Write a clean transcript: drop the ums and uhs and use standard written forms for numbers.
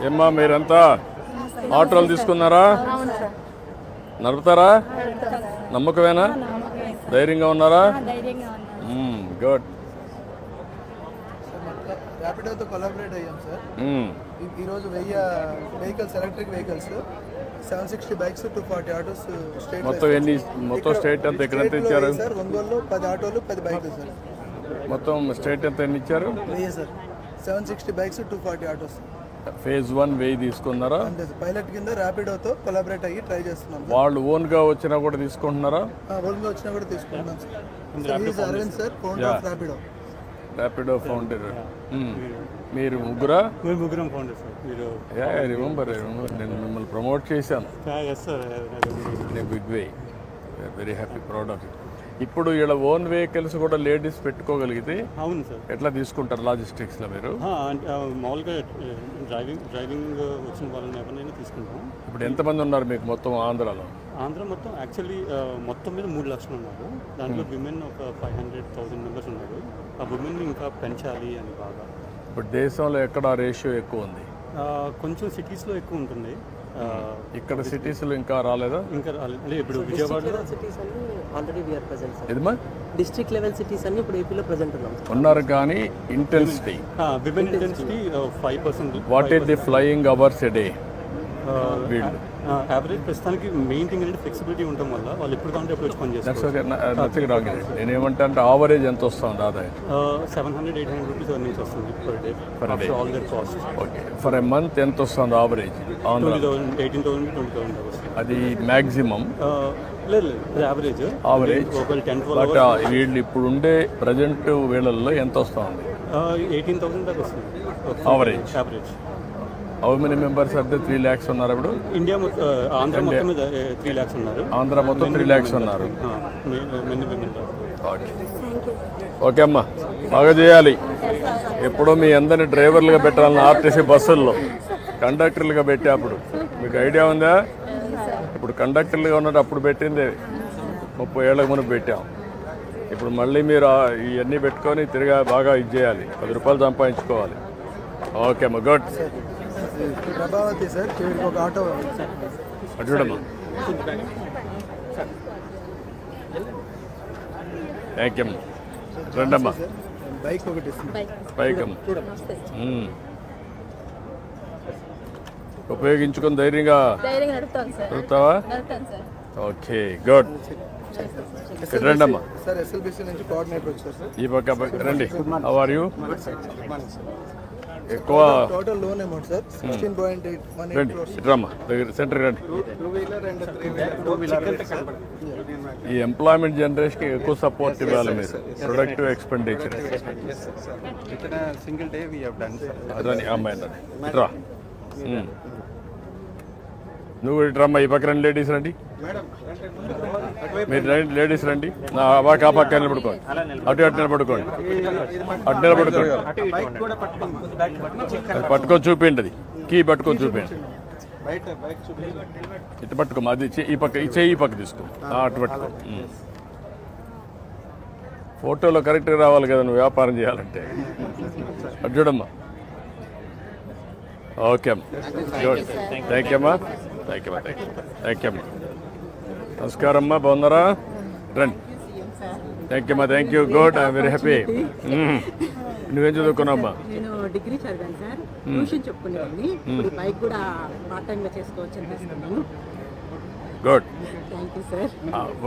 ఏమ్మా మీరంతా ఆటోలు తీసుకున్నారా? నడుపుతారా? నమ్మకమేనా? ధైర్యంగా ఉన్నారా? గుడ్. ర్యాపిడోతో కొలాబరేట్ అయ్యాం సార్. ఈరోజు 1000 vehicles, electric vehicles, 760 bikes, 240 autos state. మొత్తం స్టేట్ అంతా ఎక్కడ ఇచ్చారు సార్? ఒంగోలులో 10 ఆటోలు 10 బైకులు సార్. మొత్తం స్టేట్ ఎంత ఎన్ని ఇచ్చారు? 1000 సార్. 760 bikes, 240 autos. ఫేజ్ 1 1000 తీసుకున్నారా? అంతే సార్. పైలట్ కింద ర్యాపిడోతో కొలాబరేట్ అయ్యి ట్రై చేస్తున్నాం. వాళ్ళు ఓన్గా వచ్చినా కూడా తీసుకుంటున్నారా? ఓన్గా వచ్చినా కూడా తీసుకుంటున్నాం sir. Aravind sir, founder of Rapido. Rapido founder. మీరు ముగ్గురా? మేము ముగ్గురం ఫౌండర్ సార్. మీరు రిమెంబర్ నేను మిమ్మల్ని ప్రమోట్ చేశాను. Big way. Very happy, proud of it. ఇప్పుడు ఇలా ఓన్ వెహికల్స్ కూడా లేడీస్ పెట్టుకోగలిగితే అవును సార్. ఎట్లా తీసుకుంటారు లాజిస్టిక్స్లో మీరు? మామూలుగా డ్రైవింగ్ వచ్చిన వాళ్ళని ఎవరినైనా తీసుకుంటాం. ఇప్పుడు ఎంతమంది ఉన్నారు మీకు మొత్తం ఆంధ్రాలో? ఆంధ్ర మొత్తం యాక్చువల్లీ మొత్తం మీద 3 లక్షలు ఉన్నారు. దాంట్లో విమెన్ ఒక 500,000 మెంబర్స్ ఉన్నారు. ఆ విమెన్ ఇంకా పెంచాలి అని బాగా. ఇప్పుడు దేశంలో ఎక్కడ రేషియో ఎక్కువ ఉంది? కొంచెం సిటీస్లో ఎక్కువ ఉంటుంది. ఇక్కడ సిటీస్లో ఇంకా రాలేదా? ఇంకా అంటే ఇప్పుడు విజయవాడలో సిటీస్ అన్ని already we are present sir. ఎదమా డిస్ట్రిక్ట్ లెవెల్ సిటీస్ అన్ని ఇప్పుడు ఏపీలో ప్రెజెంట్ ఉన్నాం ఉన్నారు. కానీ intensity, women intensity 5%. What is the flying hours a day? Average ప్రస్తుతానికి మెయిన్ థింగ్ అంటే ఫ్లెక్సిబిలిటీ ఉండటం వల్ల వాళ్ళు ఎప్పుడు కావాలంటే ఎప్పుడు వచ్చి పనిచేస్తారు. నేనేమంటే అంటే ఆవరేజ్ ఎంత వస్తుంది ఆదాయం? 700-800 రూపీస్ ఎర్నింగ్స్ వస్తుంది per day after all the cost. Okay. For a month ఎంత వస్తుంది ఆవరేజ్? 18,000-20,000 వస్తుంది. అది మ్యాక్సిమం? లేదు, యావరేజ్. ఒక 10-12 బట్ వీళ్ళు ఇప్పుడు ఉండే ప్రజెంట్ వేళల్లో ఎంత వస్తుంది? 18,000 దాకా వస్తుంది average. Average. How many members అంటే 3 lakhs ఉన్నారు ఇప్పుడు? ఇండియా ఆంధ్ర మొత్తం మీద 3 lakhs ఉన్నారు. ఆంధ్ర మొత్తం 3 lakhs ఉన్నారు. ఓకే అమ్మా, బాగా చేయాలి. ఎప్పుడో మీ అందరిని డ్రైవర్లుగా పెట్టాలని ఆర్టీసీ బస్సుల్లో కండక్టర్లుగా పెట్టేప్పుడు మీకు ఐడియా ఉందా? ఇప్పుడు కండక్టర్లుగా ఉన్నట్టు అప్పుడు పెట్టింది 30 ఏళ్ళకు ముందు పెట్టాం. ఇప్పుడు మళ్ళీ మీరు ఇవన్నీ పెట్టుకొని తిరిగా బాగా ఇది చేయాలి, 10 రూపాయలు సంపాదించుకోవాలి. ఓకే అమ్మా, గుడ్. ప్రభావతి సార్, ఒక ఆటో చూడమ్మా. థ్యాంక్ యూ అమ్మా. రండమ్మా, బైక్ ఒకటి బైక్ అమ్మా. ఉపయోగించుకొని ధైర్యంగా నడుపుతావా? Okay, good. రండమ్మా. సార్, ఎస్ఎల్బిసి నుంచి కోఆర్డినేటర్ వచ్చారు సార్. ఈ పక్క రండి. How are you? ఎక్కువ total loan amount sir 16.818 crores. రమ్మా, దగ్గర సెంటర్ రండి. 2-wheeler ఈ ఎంప్లాయ్మెంట్ జనరేషన్కి ఎక్కువ సపోర్ట్ ఇవ్వాలి మీరు. Productive expenditure. Single day we have done sir. అదని అమ్మాయి ఇట్రా. నువ్వు ఇట్రమ్మా, ఈ పక్క రండి. లేడీస్ రండి. మీరు రండి, లేడీస్ రండి. ఆ పక్క నిలబడుకోండి. అటు నిలబడుకోండి. అటు నిలబడుకోండి. అది పట్టుకొని చూపిండి. అది కీ పట్టుకొని చూపిండి. ఇటు పట్టుకోమా. అది ఈ పక్క, ఈ చెయ్యి ఈ పక్క తీసుకో. అటు పట్టుకో. ఫోటోలో కరెక్ట్గా రావాలి కదా నువ్వు వ్యాపారం చేయాలంటే. అటు చూడమ్మా. ఓకే అమ్మా, గుడ్. థ్యాంక్ యూ అమ్మా. థ్యాంక్ యూ అమ్మా. థ్యాంక్ యూ అమ్మా. నమస్కారం అమ్మా, బాగున్నారా? రండి. థ్యాంక్ యూ అమ్మా. Thank you, good. I'm very happy. నువ్వేం చదువుకున్నావమ్మా? నేను డిగ్రీ చదివాను సార్. ట్యూషన్ చెప్పుకునేవాడిని. ఇప్పుడు బైక్ కూడా పార్ట్ టైంగా చేసుకోవచ్చు అనిపిస్తున్నాను. గుడ్. Thank you sir.